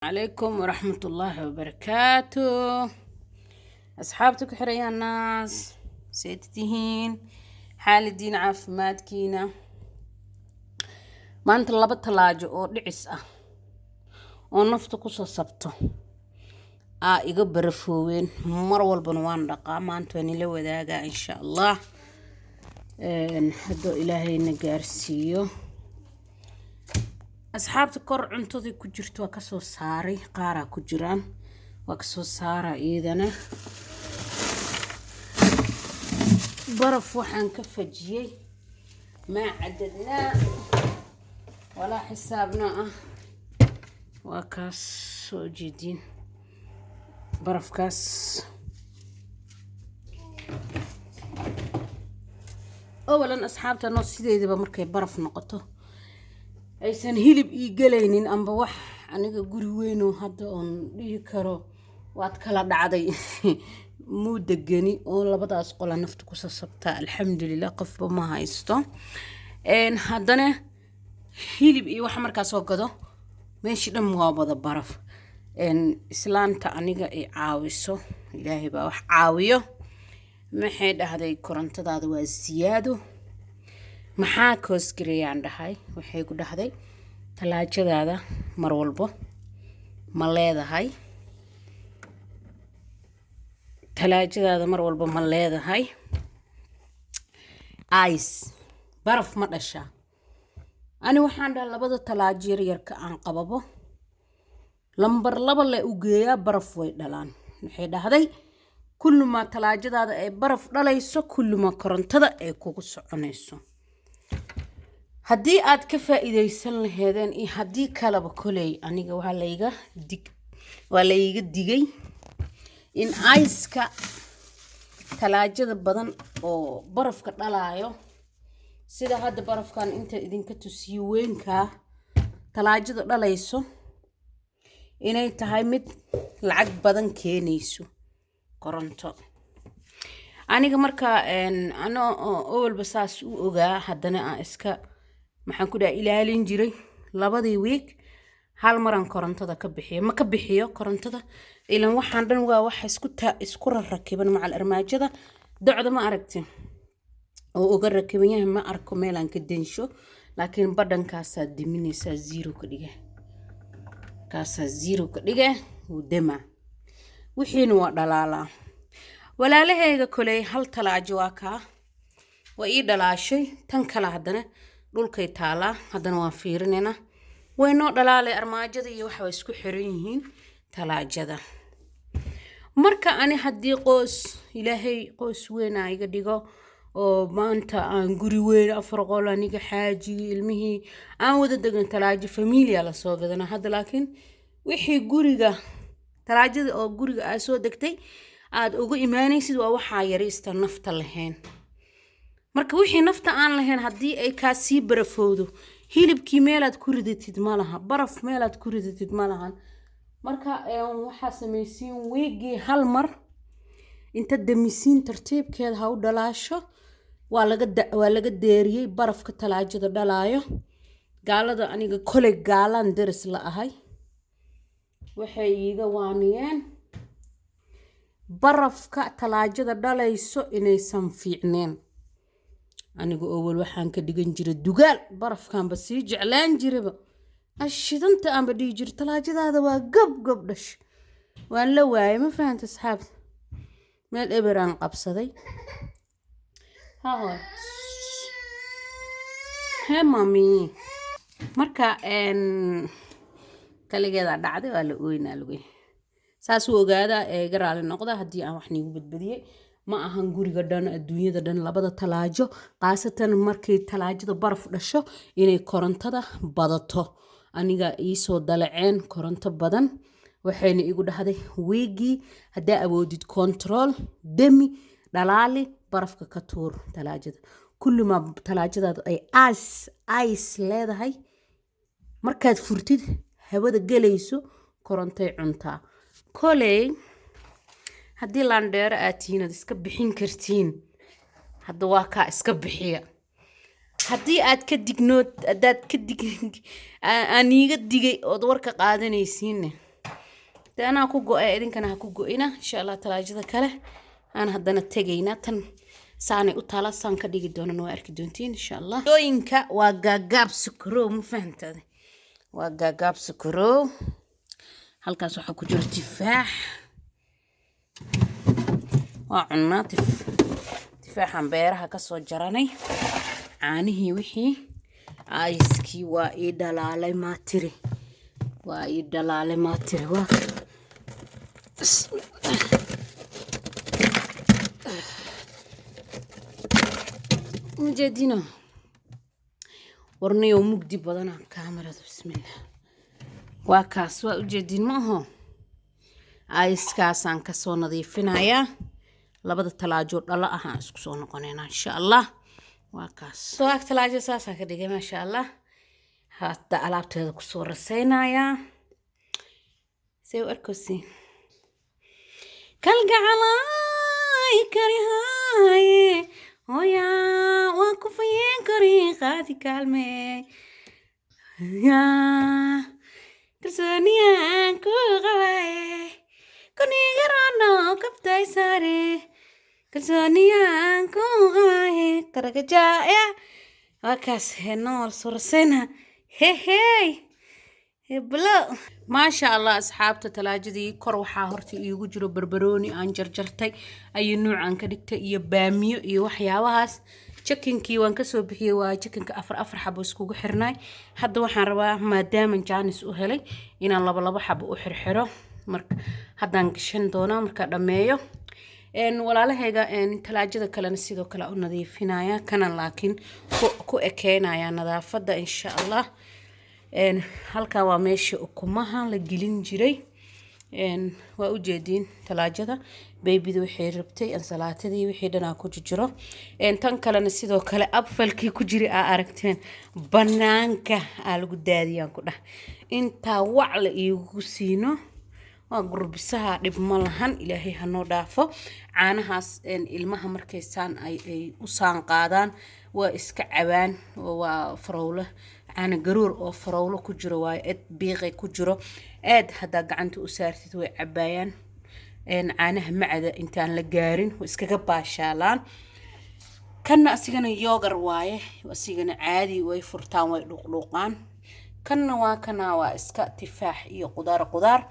عليكم ورحمة الله وبركاته. أصحابتك حرية الناس سيتتهين حال الدين عافمات كينا ما أنت اللي بطلاجة أو دعسة أو نفتك وصصبته يقبر فوين مروال بنوان دقا ما أنت واني لو ذاقا إن شاء الله نحدو إلهي نقارسيو. أصحابتك كور عنتودي كجرت وكسو ساري قارا كجران وكسو سارا إيدنا برف وحن كفجي ما عددنا ولا حسابنا وكاس جدين برف كاس. أولا أصحابتا نو سيدي بمركي برف نقطه aysan hilib ii galaynin amba wax aniga guri weyn oo hadda on dhigi karo waad kala dhacday muddo gani oo labadaas qol naftu ku sasabta alxamdulillah qofba ma haysto haddana hilib iyo wax markaa soo gado meeshii dhan waa wada baraf islaanta aniga ay caawiso ilaahay baa wax caawiyo maxay dhahday korontadaada waa siyaado maxaa koosgareeyaan dhahay waxay ku dhahday talaajadaada mar walba ma leedahay talaajadaada mar walba ma leedahay ice baraf ma dhasha ani waxaan dhahay labada talaajo yaryarka aan qababo lambar laba le u geeyaa baraf way dhalaan waxay dhahday kullu ma talaajadaada ay baraf dhalayso kullu ma korontada ay kugu soconayso haddii aad ka faa'iideysan lahaydeen iyo haddii kalaba koley aniga waa la iga digay in ice-ka talaajada badan oo barafka dhalaayo sida hadda barafkan inta idinka tusiyo weynka talaajada dhalayso inay tahay mid lacag badan keenayso koronto aniga marka ano walba saas u ogaa haddana aan iska maxaan ku dhahay ilaalin jiray labadii week hal maran korontada ka bixiyo ma ka bixiyo korontada ilan waxaan dhan waa wax isku rakiban macal armaajada docda ma aragti oo uga rakiban yahay ma arko meel aan ka densho laakiin badhankaasa diminaysa zero ka dhiga kaasa zero ka dhiga uu dema wixiina waa dhalaalaa walaalahayga koley hal talaajo waa kaa waa ii dhalaashay tan kale haddana dhulkay taalaa haddana waan fiirinayna way noo dhalaalay armaajada iyo waxa way isku xiran yihiin talaajada marka ani haddii qoys ilaahay qoys weyn iga dhigo oo maanta aan guri weyn afar qol aniga xaajiga ilmihii aan wada degan talaajo familia la soo gadana hadda laakiin wixii guriga talaajada oo guriga ay soo degtay aad ugu imaanaysid waa waxaa yarista nafta lahayn marka wixii nafta aan lahayn haddii ay kaa sii barafowdo hilibkii meelaad ku ridatid ma laha baraf meelaad ku ridatid ma lahan marka waxaa samaysiin weegii hal mar inta damisiin tartiibkeeda ha u dhalaasho waa laga deeriyey barafka talaajada dhalaayo gaalada aniga koley gaalaan daris la ahay waxay iiga waaniyeen barafka talaajada dhalayso inaysan fiicneen aniga awal waxaan ka dhigan jiray dugaal barafkaanba sii jeclaan jiraba ashidanta aanba dhihi jiray talaajadaada waa gab dhash waan la waayay ma fahanta asxaabta meel eber aan qabsaday hee mami marka kaligeeda dhacday waa la ooynaa lugay saas u ogaadaa eega raali noqda haddii aan wax niigu badbadiyey ma ahan guriga dhan adduunyada dhan labada talaajo qaasatan markay talaajada baraf dhasho inay korontada badato aniga iisoo dalaceen koronto badan waxayna igu dhahday weegii haddaa awoodid control demi dhalaali barafka ka tuur talaajada kulli ma talaajadaadu ay ice leedahay markaad furtid hawada gelayso korontay cuntaa koley haddii laandheero aad tihiin aad iska bixin kartiin hadda waa kaa iska bixiya haddii aad ka dignood hadaad ka dig aan iiga digay ood warka qaadanaysiin أنا أكو إذن كان أكو جوئنا إن شاء الله تلاجة كله أنا هدنا تجينا تن ساني أطلع سان كديجي دون نوارك دونتين إن شاء الله دوينك وجاجاب سكرو مفهمت هذا وجاجاب سكرو halkaas waxa ku jiro tifaax waa cunaa tifaaxan beeraha ka soo jaranay caanihii wixii ice-kii waa ii dhalaalay maatiri waa مجدينا ورنيو مجدي بدنا كاميرا بسم الله وكاس وجدين ما هو عايز كاسان كسو نظيفنايا لبد الثلاجة الله أها اسكسو نقنينا إن شاء الله وكاس سواك ثلاجة ساسا كديجي ما شاء الله حتى ألعبت هذا كسو رسينايا سيو أركسي كالقى علاي كريهاي ويا وكفين كريخاتي كالمي يا كرسونيان كو غواي كوني غرانو كفتاي ساري كرسونيان كو غواي كرقجايا وكاس هنول سورسينا هي بلو ما شاء الله أصحاب تلاجدي كروحة هرتي يوجرو بربروني عن جرجرتي أي نوع عن كدكت يباميو يوحيا وهاس chicken-kii waan ka soo bixiyay waa chicken-ka afar xabo iskugu xirnay hadda waxaan rabaa maadaama jaanis u helay inaan laba xabo u xirxiro marka haddaan gashan doonaa marka dhameeyo walaalahayga talaajada kalena sidoo kale u nadiifinaya kana laakiin ku ekeenaya nadaafada insha Allah halka waa meesha ukumaha la gelin jiray waa u jeedin talaajada babydu waxay rabtay ansalaatadii wixii dhanaa ku jiro tan kalena sidoo kale abfalkii ku jiri aa aragteen banaanka aa lagu daadiyaan ku dhah inta wac la iigu siino waa gurbisaha dhib ma lahan ilaahay ha noo dhaafo caanahaas ilmaha markaysaan ay u saan qaadaan waa iska cabaan waa farowle caana garuur oo farowlo ku jiro waa ed biiqay ku jiro aad hadda gacanta u saartid way cabayaan caanaha macada intaan la gaarin oo iskaga baashaalaan kana asigana yogurt waaye asigana caadi way furtaan way dhuqdhuqaan kana waa iska tifaax iyo qudaar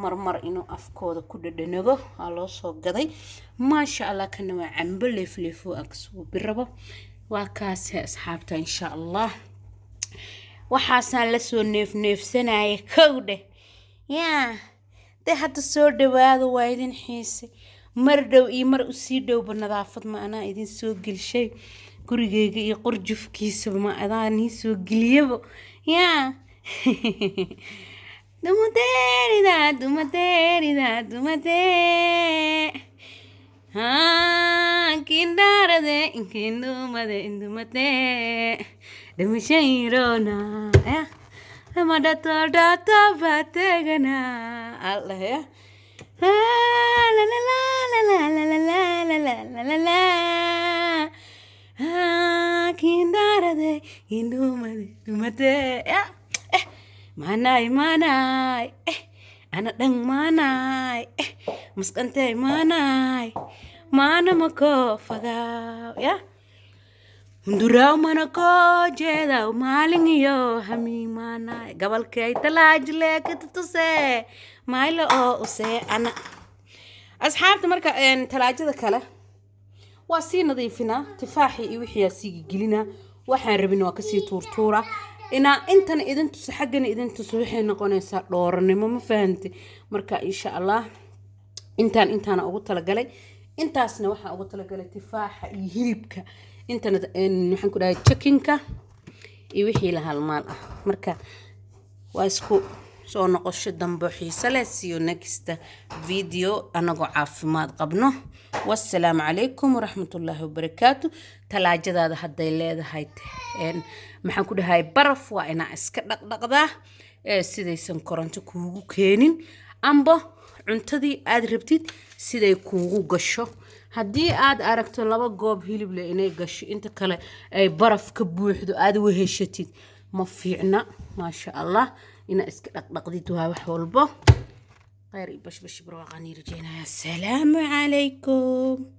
marmar inuu afkooda ku dhadhanago aa loo soo gaday ma sha Allah kana waa cambo leefleefo agsoo birabo waa kaas asxaabta insha Allah waxaasan la soo neefsanay kowde yaa de hadda soo dhawaado waa idin xiise mar dhow iyo mar u sii dhowba nadaafad ma ana idin soo gelshay gurigeyga iyo qurjufkiisa ma adaan ii soo geliyabo yaa dumadeerida kindarade indumade demishayrona amadata bategana Allah ya la la la la la la la la la kindarade indumade ya manay ana dang manay maskantay manay mana mako faga ya hunduraw mana ko jeeda maalin iyo hami manay gabalkay talaajle ka tutuse maylo oo use ana asxaabta marka talaajada kale waa si nadiifina tifaaxi iyo wixii sii gelina waxaan rabin waa ka sii tuurtuura ina intan idin tus xaqana idin tus waxay noqonaysaa dhooranimo ma fahanti marka insha Allah intaan ugu talagalay intaasna waxa ugu talagalay tifaaxa iyo hilibka intan waxaan ku dhahay chicken-ka iyo wixii la halmaal ah marka waa isku soo noqosho dambe xiisa leh see you next video anagoo caafimaad qabno wassalaamu calaykum waraxmatullaahi wabarakaatu talaajadaada hadday leedahay maxaan ku dhahay baraf waa inaa iska dhaqdhaqdaa sidaysan koronto kuugu keenin amba cuntadii aad rabtid siday kuugu gasho haddii aad aragto laba goob hilib leh inay gasho inta kale ay baraf ka buuxdo aad weheshatid ma fiicna ma sha Allah ina iska dhaqdhaqdid waa wax walba خير بش بش برواقاني رجينا السلام عليكم.